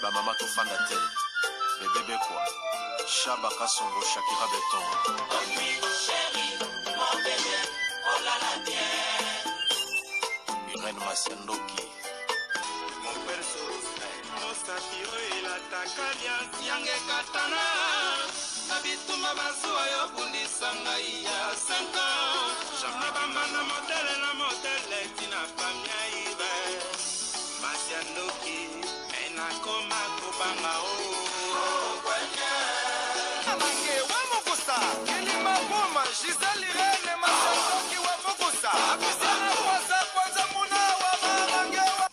ba mama to fanda te. Bébé quoi. Chaba Kasongo Shakira Beton. Oh oui, chérie, mon bébé, oh là là, bien. Irène Masiandoki. Mon perso, mon satiro et la takalia, siange katana. Nabituma basua yo bundi sangaïa, 5 ans. Jamna na modèle, tina famia ibe. Masiandoki, ena koma kubanga o. Gisele Irene Masiandoki wa Mugusa. Abisana kwanza muna wa marangewa.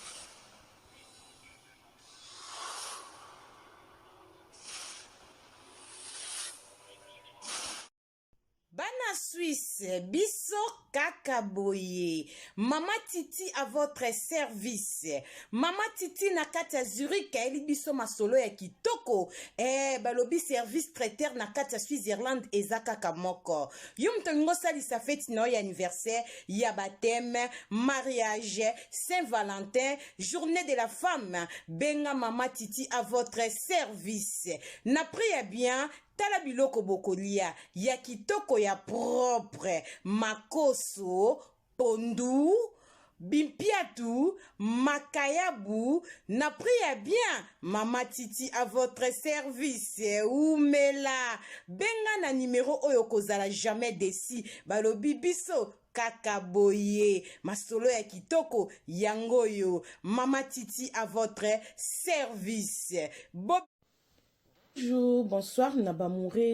Bana Suisse, biso kakaboye. Mama Titi à votre service. Mama Titi nakata Zurich eli biso masolo ya kitoko. Balobi service traiteur nakata Switzerland ezaka kamoko. Yum tongo sali sa fête no anniversaire, ya baptême, mariage, Saint-Valentin, journée de la femme. Benga Mama Titi à votre service. Na priya bien. Tala biloko bokolia, ya kitoko ya propre, makoso, pondu, bimpiatu, makayabu, na priya bien, Mama Titi à votre service, oumela, benga na numéro oyo kozala jamais desi, balobi biso, kakaboye, masolo ya kitoko, yangoyo, Mama Titi à votre service. Bonjour, bonsoir, Nabamouré,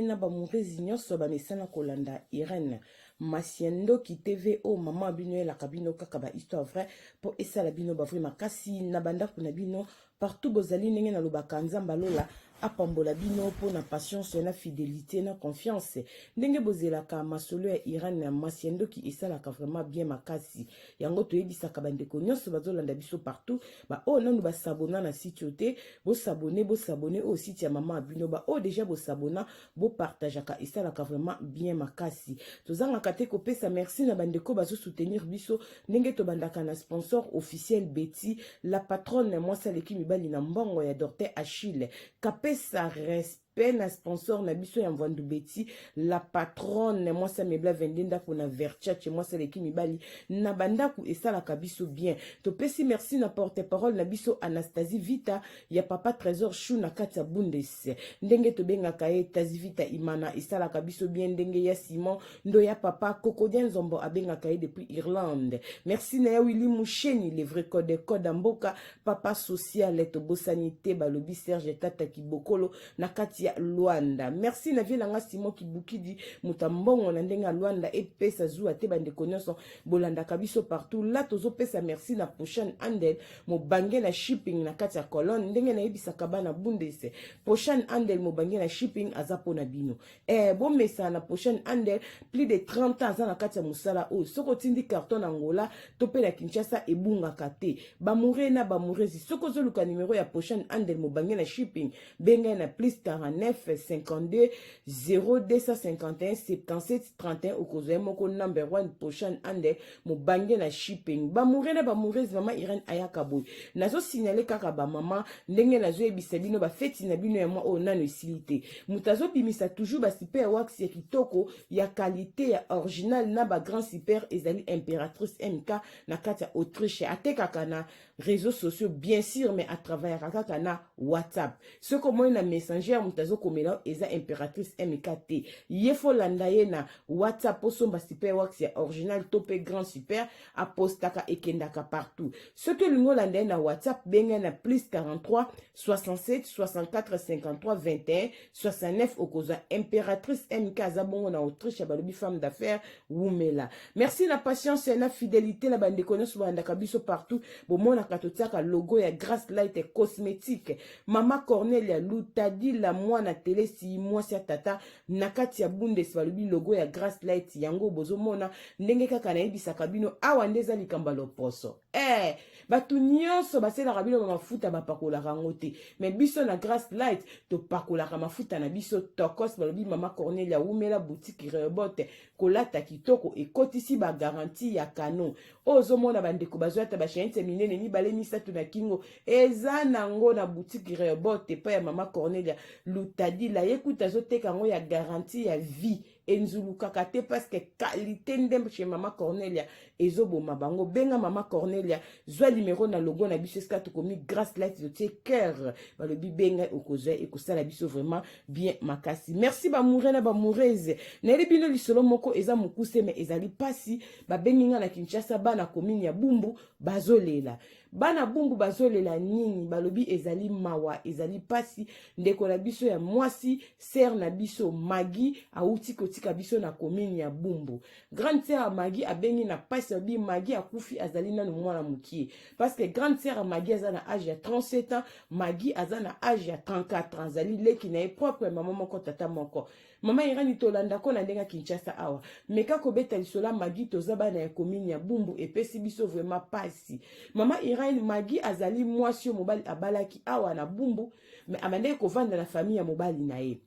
Zignon, Soba Mesana Kolanda, Irène, Masiandoki TVO, Maman Abino, la cabino, Kakaba, histoire vraie, pour Essa la bino, Bavri Makasi, Nabanda Punabino, partout Bozali, Nengen, Alobakanza, Balola, apambola bino po na patience na fidélité na confiance ndenge bozela ka masolo ya Irène Masiandoki esalaka vraiment bien makasi yango toyebisaka bandeko nyonso bazolanda biso partout ba o nanu ba s'abonner na site yote bo s'abonner au site ya Mama Abino ba o déjà bo s'abonner bo partageaka esalaka vraiment bien makasi tozanga kate ko pesa merci na bandeko bazo soutenir biso ndenge to bandaka na sponsor officiel Betty la patronne moi saleki mibali na mbongo ya Dorte Achille Kapé sa respect na sponsor na biso ya Mvandu Betty la patronne moi ça mebla vendenda pour na vercha chez moi c'est l'équipe mibali na bandaku et ça la kabiso bien to pesi merci na porte-parole na biso Anastasie Vita ya papa trésor chou na katia bundes ndenge to benga kae Tazi Vita imana et ça la kabiso bien ndenge ya Simon ndo ya papa Cocodien Zombo abenga kae depuis Irlande merci na ya Willy Moucheni le vrai code mboka papa social to bosanité balobi Serge Tata Kibokolo na katia Luanda. Merci na vie langa Simon Kibukidi mutambongo na ndenga Luanda et pesa zua te bande konyoso bolanda kabiso partout là tozo pesa merci na prochaine andel mo bange na shipping na katia colonne ndenge na yebisa kabana bundese prochaine andel mo bange na shipping azapo na bino bon mesa na prochaine andel plus de 30 ans na katia musala o soko tindi carton Angola topela Kinshasa ebunga kate bamure na bamurezi soko zoluka numéro ya prochaine andel mo bange na shipping benga na plus 49 52 0251 77 31 okozwe moko number 1 prochaine ande mo bange na shipping ba mure na ba murezi mama Irène ayaka boy nazo signaler kaka ba mama ndenge nazo ebisa bino ba feti na bino ya mwa o nano silité mutazo bimisa toujours ba super wax ya kitoko ya qualité ya original na ba grand super ezali impératrice MK na kati ya Autriche atekaka na réseaux sociaux bien sûr mais à travers kaka na WhatsApp ce comme na messenger mutazo komela eza impératrice MKT yefo landa ye na WhatsApp osomba super wax ya original topé grand super apostaka ekendaka partout ce que lingo landa na WhatsApp benga na plus 43 67 64 53 21 69 okoza impératrice MK zabongo na Autriche balobi femme d'affaires wumela merci la patience et la fidélité la bande connaisse banda kabiso partout bomona katotiaka logo ya Grace Light cosmétique mama Cornelia Lutadi la mwana télé si moi si tata nakati ya bundes balobi logo ya Grace Light yango bozomona ndenge kaka na yebisaka bino awa ndeza likamba loposo batu nyonso baselaka bino mafuta bapakolaka ngo te mais biso na Grace Light to pakolaka mafuta na biso tokos balobi mama Cornelia wumela boutique Rebote kolata kitoko ekotisi ba garantie ya canon ozomona bandeko bazwata ba chaîne minene mibale misatu na kingo eza nango na boutique Rehoboth pa ya mama Cornelia Lutadila yekuta zoteka ngo ya garantie ya vie enzulukaka te parce que qualité ndembe chez mama Cornelia ezoboma bango benga mama Cornelia zwa numéro na logo na biso eska tokomi grâce light de tes cœur balobi benga okozwa ekosala biso vraiment bien makasi merci ba mouré na ba moureuse na libino lisolo moko eza mukuse me ezali pasi ba benginga na Kinshasa bana commune ya Bumbu bazolela bana Bumbu bazolela nini balobi ezali mawa ezali pasi ndeko na biso ya mwasi ser na biso Magi auti kotika biso na commune ya Bumbu grande sœur Magi abengi na pasi bi Magi akufi azali nanu mwana mukie parce que grande sœur Magi aza na âge ya 37 ans Magi aza na âge ya 34 ans azali leki na propre maman moko tata moko mama irani tolanda ko na ndenga Kinshasa awa meka kobeta lisola Magi tozaba na commune ya Bumbu epesi biso vraiment pasi mama irani Magi azali mwasi mobali abalaki awa na Bumbu me amande ko vanda na famille ya mobali na ye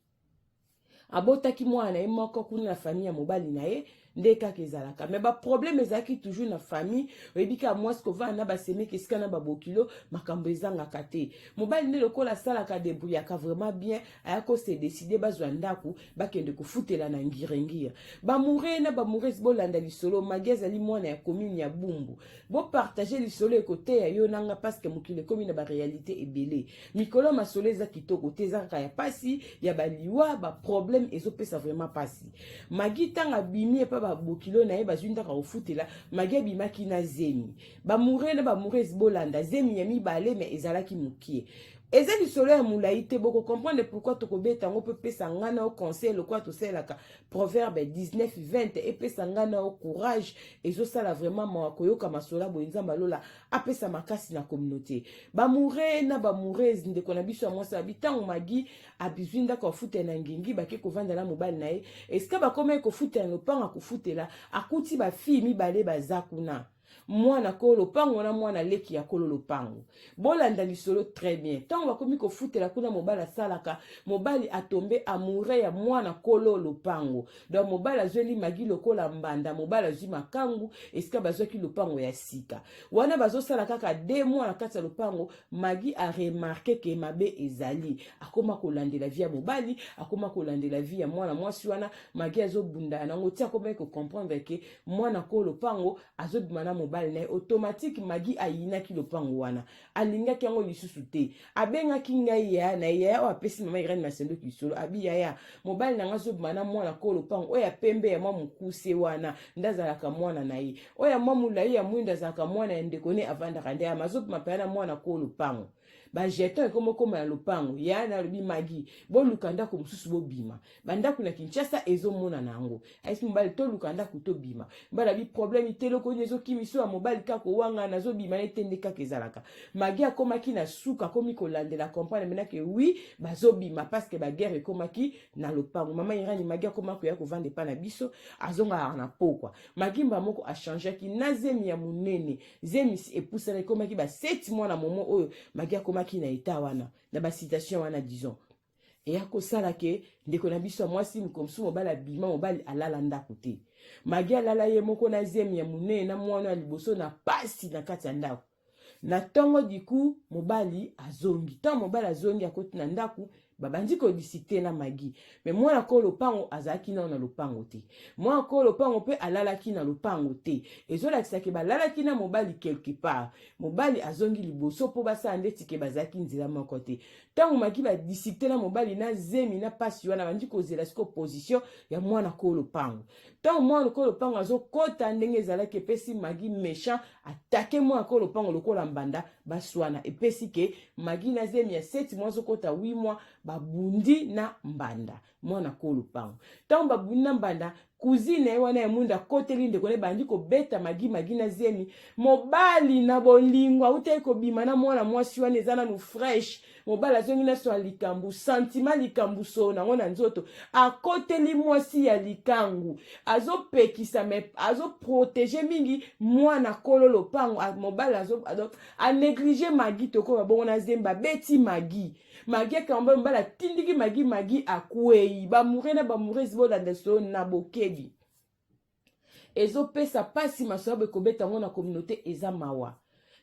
abotaki mwana ye moko kuna na famille ya mobali na ye ndeka kezalaka mais ba problème ezaki toujours na famille oyebika mwasi kovanda ba semeki esika na babokilo makambo ezanga kate mobali ne lokola salaka debrouillaka vraiment bien ayako se décider bazwa ndaku bakende kufutela na ngirengia ba mouré na ba mourez bolanda lisolo mageza li mwana ya commune ya Bumbu bo partager lisolo ekote ya yo nanga parce que mokile commune ba réalité ebele mikolo masolo eza kitoko tezaka ya pasi ya baliwa ba problème ezopesa vraiment pasi magi tanga bimi pa ba bokilo na ye bazwinda ka ofutela Magi bimaki na zemi ba mouré na ba mourez bolanda zemi ya mibale mais ezalaki mukie eza lisolo ya mulaite boko comprendre pourquoi tokobeta ngo pe pesa ngana au conseil quoi to selaka proverbe 19:20 et pesa ngana au courage ezosala vraiment makoyoka masola boinza malola apesa makasi na communauté ba mouré na ba mourez ndeko na biso mwasa bitango Magi abizinda ko futela ngingi bake kovanda na mobali na ye eska ba koma ko futela no panga ko futela akuti ba fille mibale bazakuna mwana kolo pango na mwana leki ya kolo lopango bolanda lisolo très bien tango bakomi ko futela kuna mobali salaka mobali atombe amoureux ya mwana kolo lopango donc mobali azweli Magi lokola mbanda mobali azwi makangu esika bazwaki lopango ya sika wana bazosala kaka 2 mois na kati ya lopango Magi a remarqué que mabe ezali akoma kolandela vie ya mobali akoma kolandela vie ya mwana mwasi wana Magi azobunda nango tia koma ko comprendre que mwana kolo lopango azobimana mobali na automatique Magi ayinaki lopango wana alingaki yango lisusu te abengaki ngai ya na ya o apesi mama irene masendo kisolo abi ya mobali nanga zobimana mwana kolo lopango oya pembe ya mwa mukuse wana ndazalaka mwana na ye oya mwa mulai ya mwinda zalaka mwana ya ndekone avandaka nde amazobima pena mwana kolo lopango ba jeton ekomo koma ya lopango ya na lobi Magi bo lukanda ko mususu bo bima banda kuna Kinshasa ezomona nango aisi mobali to lukanda ko to bima bala bi problème teloko nyezo kimiso ya mobali kako wanga nazo bima etende ka kezalaka Magi akomaki na suka komi ko landela comprendre mena que oui bazo bima parce que ba guerre ekomaki na lopango mama irani Magi akomako ya ko vendre pa na biso azonga na pokwa Magi mba moko a changer ki na zemi ya munene zemi epusana ekomaki ba 7 mois na momo oyo Magi akomaki na eta wana na ba citation wana disons et akosala ke ndeko na biso mwasi mkomsu mobala bima mobali alala ndako te Magi alala ye moko na zemi ya munene na mwana ya liboso na pasi na kati ya ndako na tongo diku mobali azongi tan mobali azongi akoti na ndako babandi ko disite na Magi mais mwana ko lopango azaki na lopango te mwana ko lopango pe alalaki na lopango te ezolakisa ke balalaki na mobali quelque part mobali azongi liboso po basa ndeti ke bazaki nzela moko te tango Magi ba disite na mobali na zemi na pasi wana bandi ko zela siko position ya mwana ko lopango tango mwana ko lopango azokota ndenge ezalaki pesi Magi méchant attaquer mwana ko lopango lokola mbanda baswana epesi ke Magi na zemi ya 7 mois zokota 8 mois babundi na mbanda mwana ko lopango tango babundi na mbanda cousine wana ya munda koteli ndeko ne bandi ko beta Magi na zemi mobali na bolingwa ute ko bima na mwana mwasi wana ezana no fresh mobali azongi na so likambu sentiment likambu so na ngona nzoto akoteli mwasi ya likangu azopekisa me azo protéger mingi mwana kolo lopango mobali azo a négliger Magi toko babongo na zemba beti Magi kamba mbala tindiki Magi akuei ba mouré na ba mouré zibo la ndeso na bokedi ezopesa pasi masoba ekobeta ngo na communauté eza mawa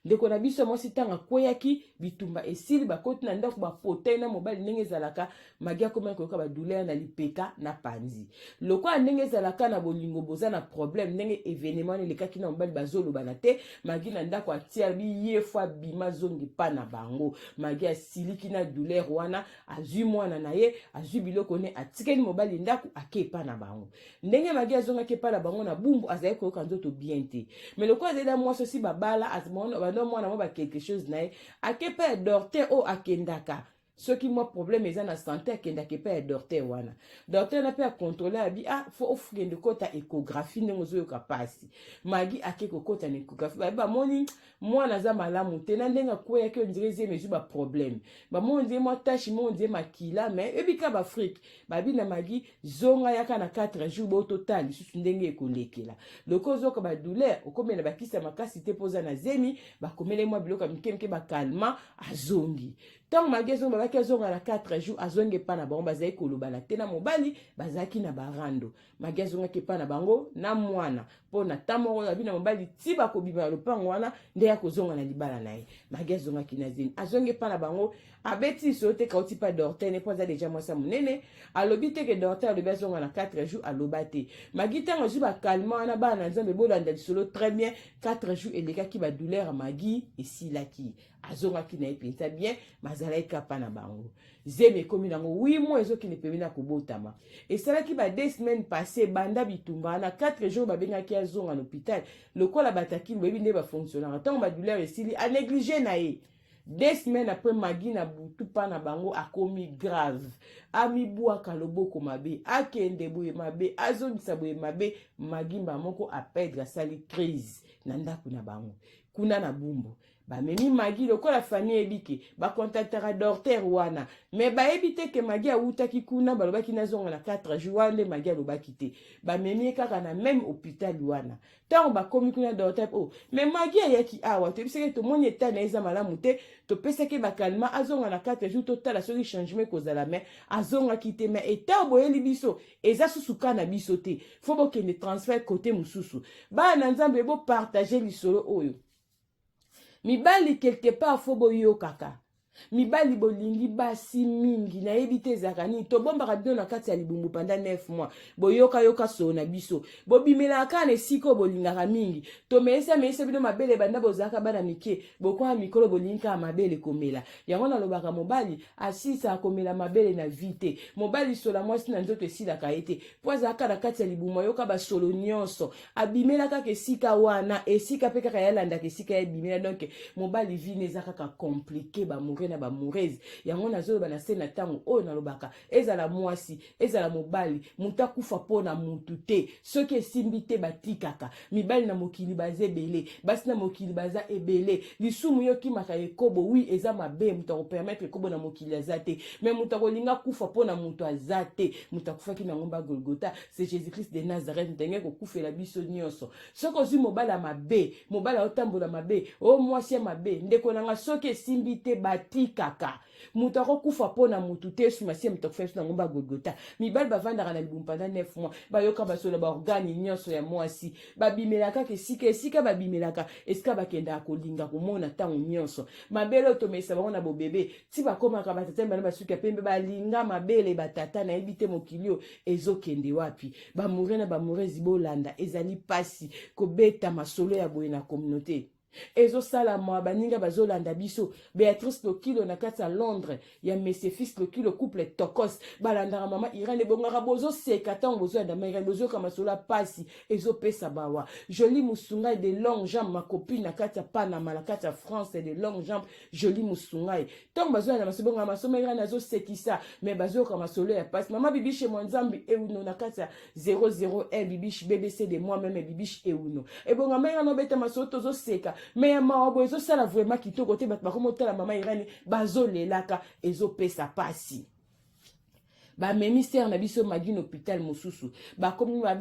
ndeko na biso mwasi ntango akweyaki bitumba esili bakoti na ndako bapotai na mobali ndenge ezalaka magi akoma koyoka badouleur na lipeka na panzi lokola ndenge ezalaka na bolingo boza na problème ndenge événement wana elekaki na mobali bazolobana te magi na ndako atia biye fo abima zongi pa na bango magi asiliki na douleur wana azwi mwana na ye azwi biloko ne atikeli mobali ndako ake pa na bango ndenge magi azongaki pa na bango na bumbu azali koyoka nzoto bien te mais lokola azali na mwasi osi babala azimona non moi na quelque chose na ake pa docteur o akendaka soki moi problème eza na santé akendaka pa docteur wana docteur na pe contrôler abi faut ofukende kota échographie ndenge ozoyoka pasi magi ake kokota na échographie ba moni mwana za malamu te na ndenge akwea ke ondire mezu ba problème ba moni ndire moi tache mo ndire makila mais ebika ba Afrique ba bi na magi zonga yaka na 4 jours bo total lisusu ndenge ekolekela loko zoka ba douleur okomela bakisa makasi te poza na zemi bakomele mwa biloko mikemike bakalma azongi tant magi zonga babaki azonga na 4 jours azonge pa na bango bazali kolobana te na mobali bazaki na barando magi azongaki pa na bango na mwana mpo na ntan moko abi na mobali ti bakobima lopango wana nde ya kozonga na libala na ye magi azongaki na zemi azonge pa na bango abeti so te kauti pa dorte ne po aza deja mwasa monene alobi te ke dorte alobi azonga na 4 jours aloba te magi ntango azwi bakalma wana bana na nzambe bolanda lisolo très bien 4 jours elekaki badouleur magi esilaki azongaki na ye mpenza bien mazalaki kapa na bango zemi ekomi nango 8 mois ezokende pembe na kobotama esalaki ba 2 semaines passé banda bitumba na 4 jours babengaki azonga na hôpital lokola bataki boyebi nde bafonctionnaka ntango badouleur esili anéglige na ye 2 semaines après magi na butu pa na bango akomi grave amibwaka loboko mabe akende boye mabe azongisa boye mabe magi mba moko apedre asali crise na ndako na bango kuna na bumbu bamemi magi lokola famille ebike bakontaktaka docteur wana mais bayebi te ke magi awutaki kuna balobaki nazonga na 4 jours wana nde magi alobaki te bamemi kaka na même hôpital wana ntango bakomi kuna docteur mais magi ayaki awa toyebisaki tomoni eta na eza malamu te topesaki bakalma azonga na 4 jours totala soki changement kozala mais azongaki te mais eta boyeli biso eza susu ka na biso te fo bokende transfert côté mosusu bana na nzambe bopartage lisolo oyo mibali quelque part fo boyokaka mibali bolingi basi mingi nayebi te ezalaka nini tobombaka bino na kati ya libumbu pendant 9 mois boyoka solo na biso bobimelaka na esika oyo bolingaka mingi tomeyesa bino mabele banda bozalaka bana mike bokwaya mikolo bolingi kaka mabele komela yango nalobaka mobali asisa akomela mabele na vi te mobali sola mwasi na nzoto esilaka ye te po azalaka na kati ya libumbu ayoka basolo nyonso abimela kaka esika wana esika mpe kaka yalandaka esika ya bimela donc mobali vi ne eza kaka komplike bamoure na bamoureze yango nazoloba na se na ntango oyo nalobaka ezala mwasi ezala mobali mutu akufa mpo na mutu te soki esimbi te batikaka mibali na mokili baza ebele basi na mokili baza ebele lisumu yo kimaka ekobo wi eza mabe mutu akopermettre ekobo na mokili aza te mais mutu akolinga kufa mpo na mutu aza te mutu akufaki na ngomba Golgotha c'est Jésus-Christ de Nazareth ndenge kokufela biso nyonso soki ozwi mobali mabe mobali aotambola mabe o mwasi ya mabe ndeko nanga soki esimbi te batikaka mutu akokufa mpo na mutu te sumasi ya mutu akufela biso na ngomba Golgotha mibali bavandaka na libumbu pendant 9 mois bayoka basola baorgane nyonso ya mwasi babimelaka esika babimelaka esika bakendaka kolinga komona ntango nyonso mabele oyo tomesa bango na bobebe ti bakomaka batata bana basuki ya pembe balinga mabele batata nayebi te mokili oyo ezokende wapi bamoure na bamourezi bolanda ezali pasi kobeta masolo ya boye na communauté ezosala mwa baninga bazolanda biso Béatrice Lokilo na kati ya Londres ya Monsieur Fils Lokilo couple tokos balandaka mama Irene bongaka bozo seka tango bozolanda Irene bozoyoka masolo pasi ezopesa bawa Jolie Musungai de longue jambe ma copine na kati ya Panama na kati ya France de longue jambe Jolie Musungai tango bazolanda masolo bonga masolo Irene azosekisa mais bazoyoka masolo ya pasi mama Bibiche Mwanzambi euno na kati ya 001 Bibiche BBC de moi-même Bibiche euno ebonga Irene obeta masolo tozoseka mais maobo ezosala vraiment kitoko te bato bakomotala mama Irene bazolelaka ezopesa pasi ba ministère na biso magi na hôpital mosusu ba komi ba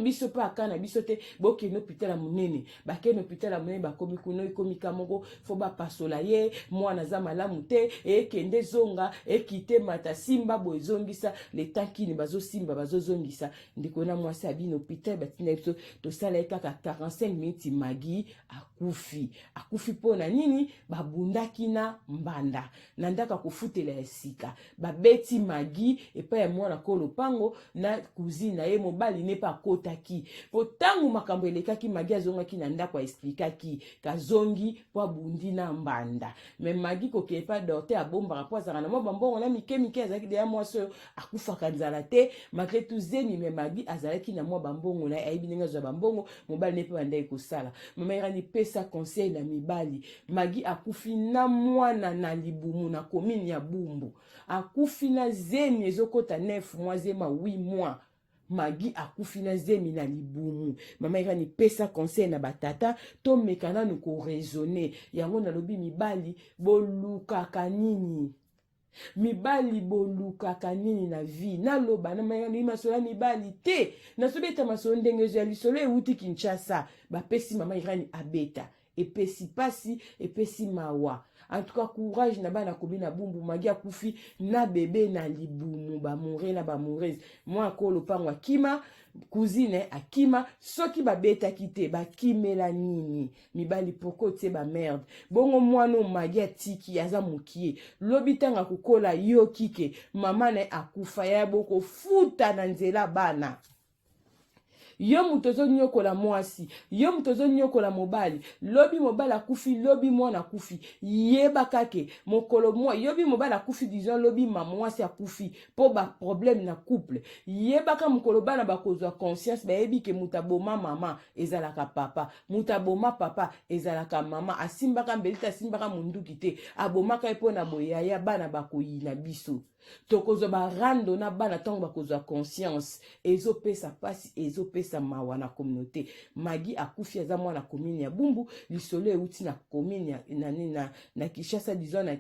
biso pa kana biso te boke na hôpital ya monene ba ke na hôpital ya monene ba komi kuno ikomi kamoko fo ba pasola ye mwana za malamu te e kende zonga e kite mata simba bo ezongisa le tankini bazo simba bazo zongisa ndiko na mwasi abi na hôpital batina biso to sala kaka 45 minutes magi akufi pona nini babundaki na mbanda na ndaka kufutela esika babeti magi epa ya mwana kolo pango na kuzina ye mobali ne pa kotaki po tangu makambo elekaki magi azongaki na ndako explikaki kazongi po bundi na mbanda me magi kokepa dorte abomba po azaka na mwa bambongo na mike azalaki deya mwasi oyo akufaka nzala te makle tuzeni me magi azalaki na mwa bambongo na ayibi ndenge azwa bambongo mobali ne pe bandai kosala mama irani pesa conseil na mibali magi akufi na mwana na libumu na komini ya bumbu akufi na zemi ezokota 9 mois zema 8 mois magi akufi na zemi na libumu mama irani pesa conseil na batata to mekana no ko raisonner yango na lobi mibali bolukaka nini mibali bolukaka nini na vie naloba na mayani masola mibali te nasobeta masola ndenge ya lisolo euti Kinshasa bapesi mama irani abeta epesi pasi epesi mawa en tout cas courage na bana kobina bumbu magi akufi na bebe na libumu ba mourir na ba moureuse moi akolo pango akima cousine akima soki babeta kite bakimela nini mibali poko tie ba merde bongo mwana magi atiki aza mukie lobi tanga kukola yo kike mama na akufa ya boko futa na nzela bana yo mutozo nyokola mwasi yo mutozo nyokola mobali lobi mobali akufi lobi mwana akufi yeba kake mokolo mwa yobi mobali akufi disons lobi mwasi akufi po ba problème na couple yeba ka mokolo bana bakozwa conscience ba yebi ke mutaboma mama ezalaka papa mutaboma papa ezalaka mama asimbaka mbelita asimbaka munduki te abomaka epona boyaya bana bakoyina biso tokozo ba rando na bana tango bakozwa conscience ezopesa pasi ezopesa mawa na communauté magi akufi aza mwana komini ya bumbu lisolo euti na komini na Kinshasa disons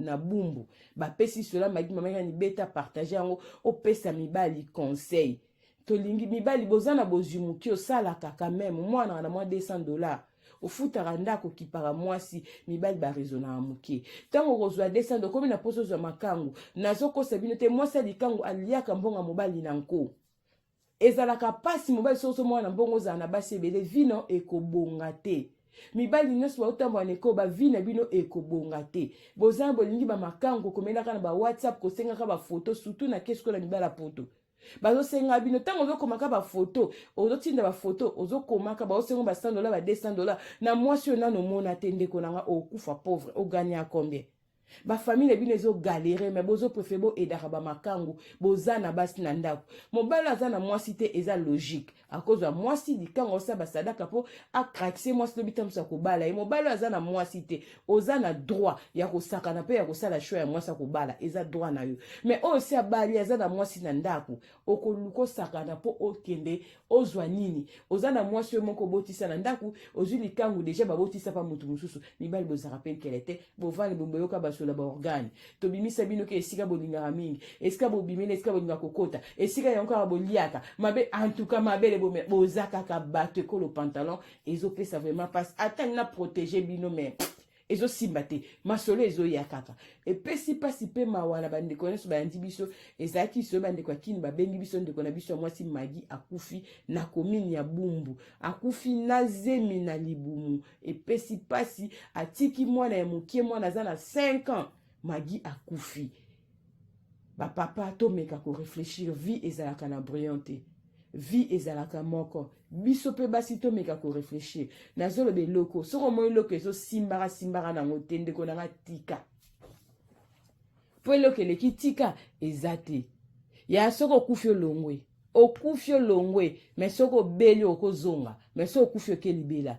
na bumbu bapesi sola magi mama ni beta partager yango opesa mibali conseil tolingi mibali bozana bozimuki osalaka quand même mwana na mwa $200 ofutaka ndako kipaka mwasi mibali ba raisonna amuke tango kozwa $200 komi na poso za makangu nazokosa bino te mwasi likangu aliaka mbonga mobali na nko ezalaka pasi mobali soso mwana mbongo za na basi ebele vino ekobonga te mibali nyonso bautambwa neko ba vina bino ekobonga te bozana bolingi ba makangu komelaka na ba WhatsApp kosengaka ba photo surtout na kesko na mibala poto bazo senga bino tango ozokomaka ba photo ozotinda ba photo ozokomaka ba osenga ba $100 ba $200 na mwasi yo nano mona te ndeko nanga okufa pauvre oganya combien ba famille bino ezo galérer mais bozo préférer bo edaka ba makangu bozana basi na ndako mobala azana mwasi te eza logique à cause de mwasi likango sa ba sadaka po akraxer mwasi lobita musa kobala e mobala azana mwasi te ozana droit ya kosakana pe ya kosala choix ya mwasi kobala eza droit na yo mais o si abali azana mwasi na ndako okoluko sakana po okende ozwa nini ozana mwasi moko botisa na ndako ozwi likangu déjà ba botisa pa mutu mususu mibali boza rappel qu'elle était bovani bomboyoka basola ba organe to bimisa bino ke esika bolingaka mingi esika bobimela esika bolinga kokota esika yango boliaka mabe en tout cas mabe bozaka ka bato ekolo pantalon ezopesa vraiment passe atteindre na protéger bino mais ezo simbate masolo ezo ya kaka epesi pasi pe mawana bandeko nyonso bayandi biso ezaki so bandeko akini babengi biso ndeko na biso mwasi magi akufi na komini ya bumbu akufi na zemi na libumu epesi pasi atiki mwana ya mukie mwana za na 5 ans magi akufi ba papa to meka ko réfléchir vie ezalaka na brillante vie ezalaka moko biso pe basi to meka ko réfléchir nazolo be loko soko mo loko ezo simbara na ngotende ko na tika po loko le kitika ezate ya soko kufio longwe okufio longwe mais soko beli okozonga mais soko kufio kelibela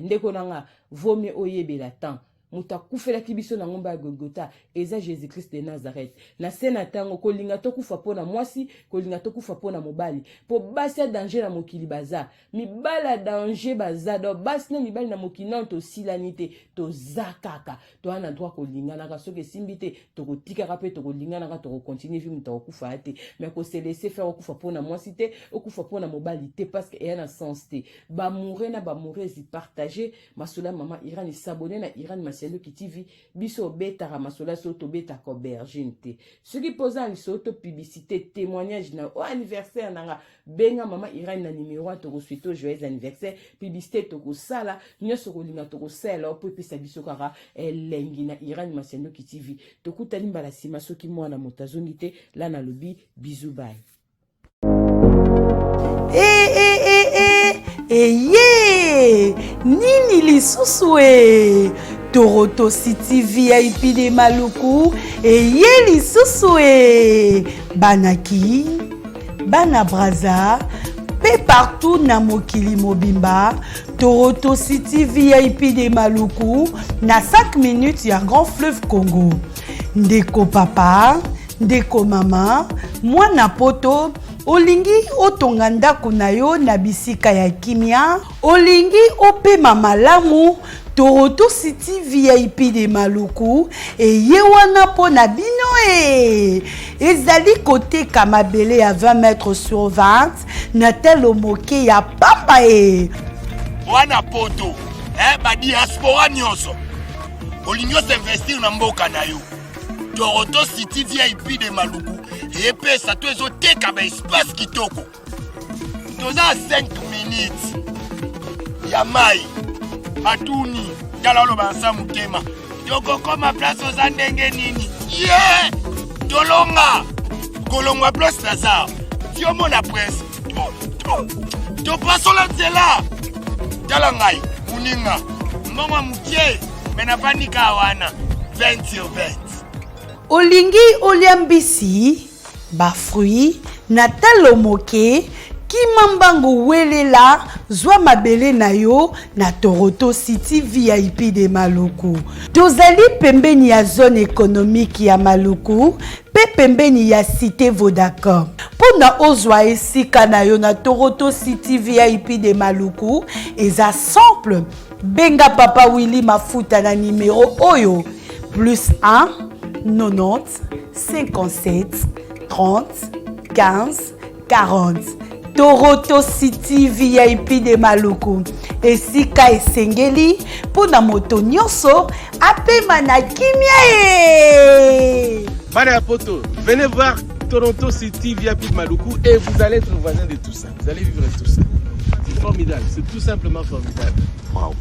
ndeko nanga vomi oyebela temps muta kufela kibiso na ngomba ya Golgotha eza Jésus Christ de Nazareth na sena tango kolinga to kufa pona mwasi kolinga to kufa pona mobali po basi danger na mokili baza mibala danger baza do basi na mibali na mokili na to silanite to zakaka to ana droit kolinga na kasoke simbite to kotika kape to kolinga na to continuer vie muta kufa ate mais ko se laisser faire kufa pona mwasi te okufa pona mobali te parce que e na sens te ba mourir na ba mourir si partager masula mama Irani s'abonner na Irani Masiendo ki TV biso beta ramasola soto beta ko bergine te ce qui pose en soto publicité témoignage na au anniversaire nanga benga mama Irani na numéro to ko suito joyeux anniversaire publicité to ko sala nyoso ko linga to ko sala po pesa biso kara elengi na Irani Masiendo ki TV to kutani mbala sima soki mwana motazongi te la na lobi bisou bye. Eye nini lisusu e Toroto City VIP de Maluku eye lisusu e banaki bana braza pe partout na mokili mobimba Toroto City VIP de Maluku na 5 minutes ya Grand Fleuve Congo ndeko papa ndeko mama mwana poto olingi otonga ndako na yo na bisika ya kimia olingi opema malamu Toroto City VIP de Maluku eye wana po na bino e ezali kote kamabele ya 20 mètres sur 20 na telo moke ya pamba e wana poto ba diaspora nyonso olingi investir na mboka na yo Toroto City VIP de Maluku epesa to ezoteka ba espace kitoko toza 5 minutes ya mai atuni tala loba nsamu tema tokokoma place oza ndenge nini ye tolonga kolongwa place naza tiomona presse topasola nzela tala ngai muninga mbongwa mukie mena panika wana 20 sur 20 olingi oliambisi ba fruit na talo moke kimambango welela zwa mabele na yo na Toroto City VIP de Maluku tozali pembeni ya zone économique ya Maluku pe pembeni ya cité Vodacom pona ozwa esika na yo na Toroto City VIP de Maluku eza simple benga papa Willy Mafuta na numéro oyo +1 90 57 30 15 40 Toroto City VIP de Maluku esika esengeli pona moto nyonso apema na kimia e Bana ya poto, venez voir Toronto City VIP de Maluku et vous allez être voisin de tout ça. Vous allez vivre tout ça. C'est formidable, c'est tout simplement formidable. Wow.